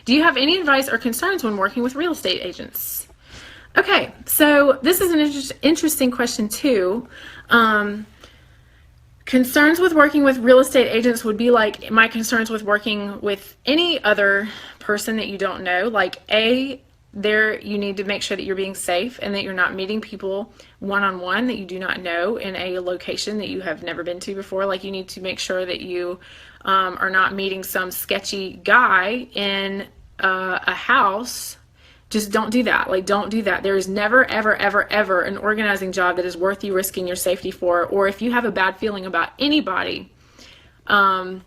Do you have any advice or concerns when working with real estate agents? Okay, so this is an interesting question too. Concerns with working with real estate agents would be like my concerns with working with any other person that you don't know. Like, there you need to make sure that you're being safe and that you're not meeting people one-on-one that you do not know in a location that you have never been to before. Like, you need to make sure that you are not meeting some sketchy guy in a house. Just don't do that. Like, don't do that. There is never, ever, ever, ever an organizing job that is worth you risking your safety for. Or if you have a bad feeling about anybody, to,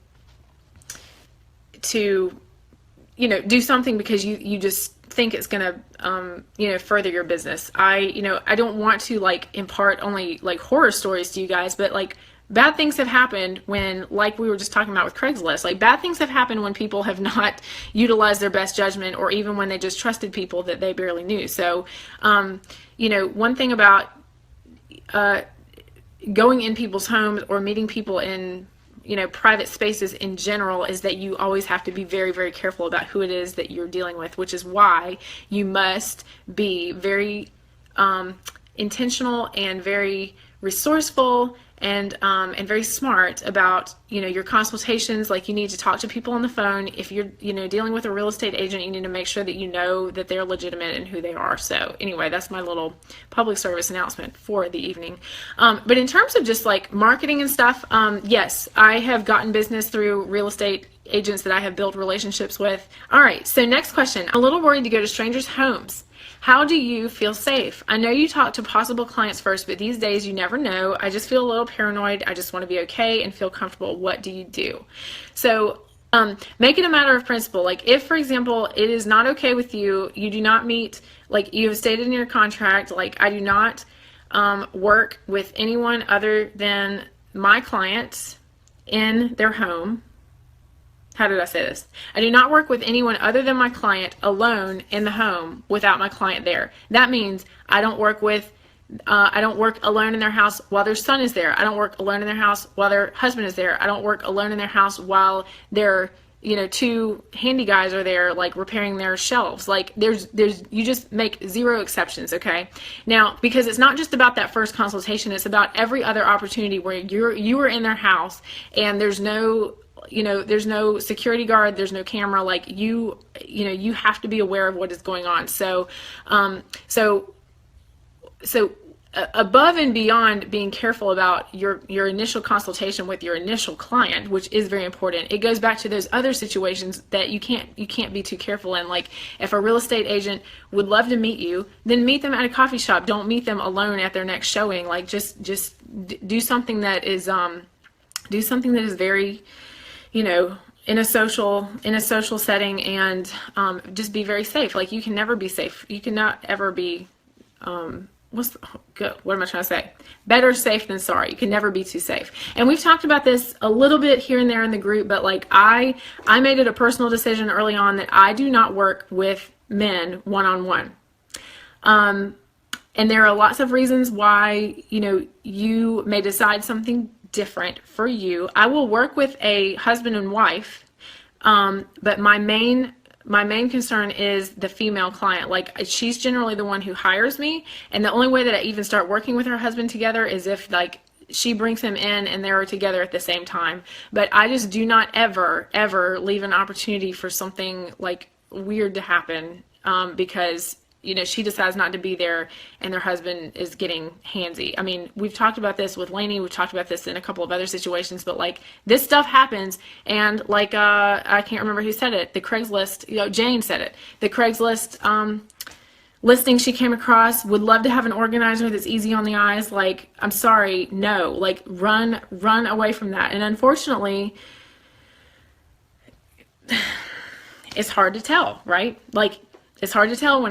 do something because you just think it's going to, further your business. I don't want to like impart only like horror stories to you guys, but like bad things have happened when, like we were just talking about with Craigslist, like bad things have happened when people have not utilized their best judgment, or even when they just trusted people that they barely knew. So, one thing about going in people's homes or meeting people in private spaces in general is that you always have to be very, very careful about who it is that you're dealing with, which is why you must be very intentional and very resourceful and very smart about your consultations. Like, you need to talk to people on the phone. If you're dealing with a real estate agent, you need to make sure that you know that they're legitimate and who they are. So anyway, that's my little public service announcement for the evening. But in terms of just like marketing and stuff, yes, I have gotten business through real estate agents that I have built relationships with. All right, so next question. I'm a little worried to go to strangers' homes. How do you feel safe? I know you talk to possible clients first, but these days you never know. I just feel a little paranoid. I just want to be okay and feel comfortable. What do you do? So make it a matter of principle. Like, if, for example, it is not okay with you, you do not meet, like you have stated in your contract, like, I do not work with anyone other than my clients in their home. How did I say this? I do not work with anyone other than my client alone in the home without my client there. That means I don't work alone in their house while their son is there. I don't work alone in their house while their husband is there. I don't work alone in their house while their two handy guys are there, like repairing their shelves. Like, you just make zero exceptions. Okay. Now, because it's not just about that first consultation, it's about every other opportunity where you are in their house and there's no security guard, there's no camera. Like, you have to be aware of what is going on. So above and beyond being careful about your initial consultation with your initial client, which is very important, it goes back to those other situations that you can't be too careful in. Like, if a real estate agent would love to meet you, then meet them at a coffee shop. Don't meet them alone at their next showing. Like, just do something that is very, in a social setting, and just be very safe. Like, you can never be safe. You cannot ever be, what am I trying to say? Better safe than sorry. You can never be too safe. And we've talked about this a little bit here and there in the group, but like, I made it a personal decision early on that I do not work with men one-on-one. And there are lots of reasons why, you may decide something different for you. I will work with a husband and wife, but my main concern is the female client. Like, she's generally the one who hires me, and the only way that I even start working with her husband together is if, like, she brings him in and they're together at the same time. But I just do not ever leave an opportunity for something like weird to happen, because she decides not to be there and their husband is getting handsy. I mean, we've talked about this with Lainey, we've talked about this in a couple of other situations, but like, this stuff happens. And like, I can't remember who said it, the Craigslist, Jane said it, the Craigslist listing she came across, would love to have an organizer that's easy on the eyes. Like, I'm sorry, no, like, run away from that. And unfortunately, it's hard to tell, right? Like, it's hard to tell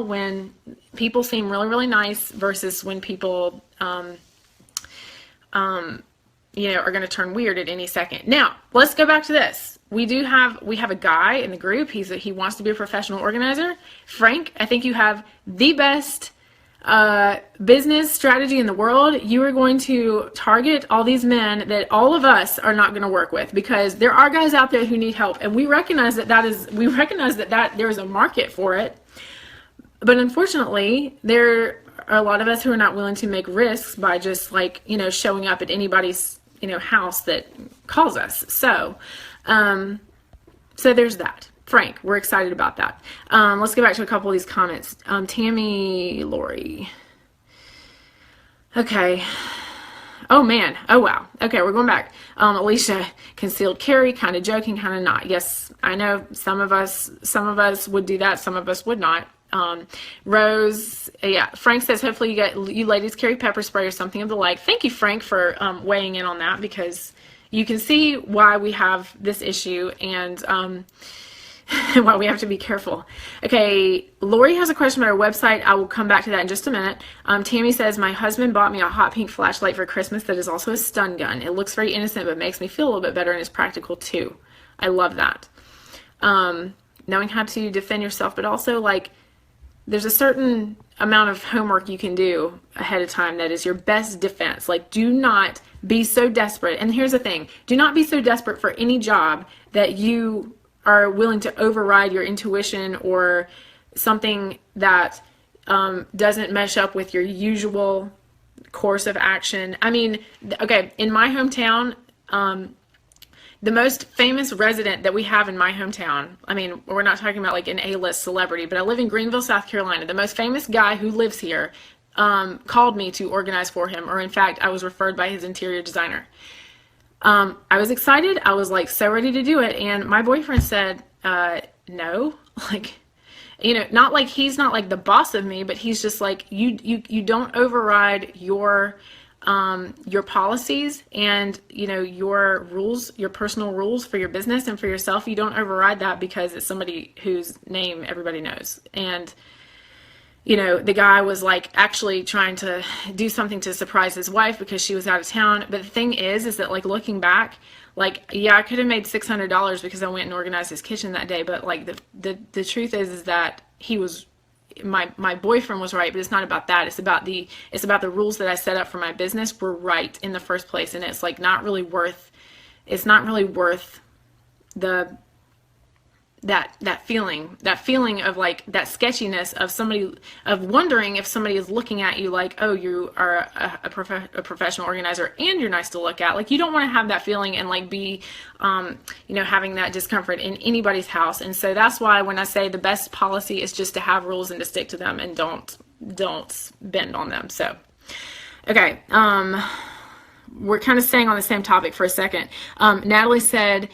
when people seem really, really nice versus when people, are going to turn weird at any second. Now, let's go back to this. We have a guy in the group. He wants to be a professional organizer. Frank, I think you have the best business strategy in the world, you are going to target all these men that all of us are not going to work with, because there are guys out there who need help, and we recognize that there is a market for it. But unfortunately, there are a lot of us who are not willing to make risks by just like, showing up at anybody's, house that calls us. So there's that. Frank, we're excited about that. Let's get back to a couple of these comments. Tammy, Lori. Okay. Oh man. Oh wow. Okay, we're going back. Alicia, concealed carry, kind of joking, kind of not. Yes, I know some of us would do that. Some of us would not. Rose, yeah. Frank says, hopefully you ladies carry pepper spray or something of the like. Thank you, Frank, for weighing in on that, because you can see why we have this issue, and why we have to be careful. Okay, Lori has a question about our website. I will come back to that in just a minute. Tammy says, my husband bought me a hot pink flashlight for Christmas that is also a stun gun. It looks very innocent, but makes me feel a little bit better and is practical too. I love that. Knowing how to defend yourself, but also like there's a certain amount of homework you can do ahead of time that is your best defense. Like, do not be so desperate. And here's the thing, do not be so desperate for any job that you are willing to override your intuition or something that doesn't mesh up with your usual course of action. I mean, okay, in my hometown, the most famous resident that we have in my hometown, I mean, we're not talking about like an A-list celebrity, but I live in Greenville, South Carolina. The most famous guy who lives here called me to organize for him, or in fact, I was referred by his interior designer. I was excited. I was like so ready to do it. And my boyfriend said, no, like, not like he's not like the boss of me, but he's just like, you don't override your policies and, your rules, your personal rules for your business and for yourself. You don't override that because it's somebody whose name everybody knows. And, the guy was like actually trying to do something to surprise his wife because she was out of town. But the thing is that like looking back, like, yeah, I could have made $600 because I went and organized his kitchen that day. But like the truth is that he was, my boyfriend was right, but it's not about that. It's about the rules that I set up for my business were right in the first place. And it's like not really worth the, that feeling of like that sketchiness of somebody, of wondering if somebody is looking at you like, oh, you are a professional organizer and you're nice to look at. Like, you don't want to have that feeling and like be, having that discomfort in anybody's house. And so that's why when I say the best policy is just to have rules and to stick to them and don't bend on them. So, okay. We're kind of staying on the same topic for a second. Natalie said,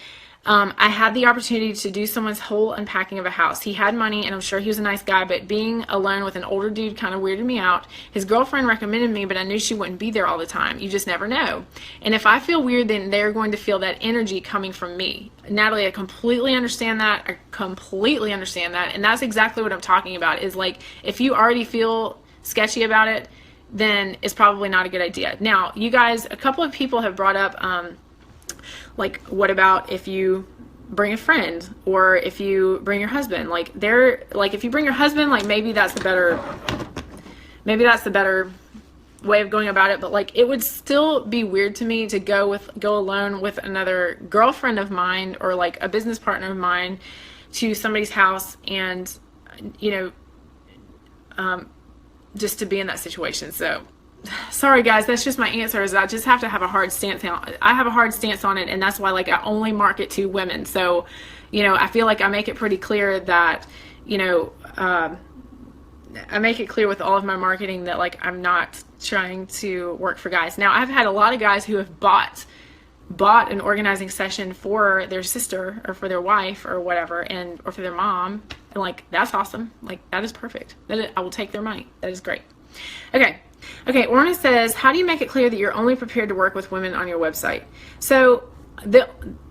I had the opportunity to do someone's whole unpacking of a house. He had money, and I'm sure he was a nice guy, but being alone with an older dude kind of weirded me out. His girlfriend recommended me, but I knew she wouldn't be there all the time. You just never know. And if I feel weird, then they're going to feel that energy coming from me. Natalie, I completely understand that. And that's exactly what I'm talking about, is like, if you already feel sketchy about it, then it's probably not a good idea. Now, you guys, a couple of people have brought up, like, what about if you bring a friend, or if you bring your husband? Like, if you bring your husband, like, maybe that's the better way of going about it. But like, it would still be weird to me to go alone with another girlfriend of mine or like a business partner of mine to somebody's house and, just to be in that situation. So sorry guys, that's just my answer, is I just have to have a hard stance on it. I have a hard stance on it, and that's why like I only market to women. So, I feel like I make it pretty clear that, I make it clear with all of my marketing that like I'm not trying to work for guys. Now, I've had a lot of guys who have bought an organizing session for their sister or for their wife or whatever, or for their mom, and like, that's awesome. Like, that is perfect. I will take their money. That is great. Okay, Orna says, how do you make it clear that you're only prepared to work with women on your website? So the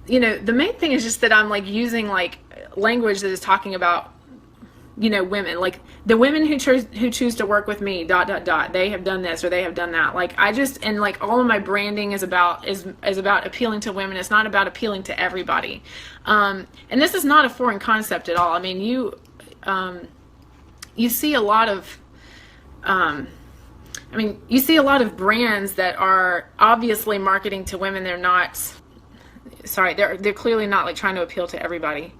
main thing is just that I'm like using like language that is talking about, women, like the women who choose to work with me, ... they have done this or they have done that. Like, and like all of my branding is about appealing to women. It's not about appealing to everybody. And this is not a foreign concept at all. I mean, you see a lot of, I mean, you see a lot of brands that are obviously marketing to women. They're not, sorry, they're clearly not like trying to appeal to everybody.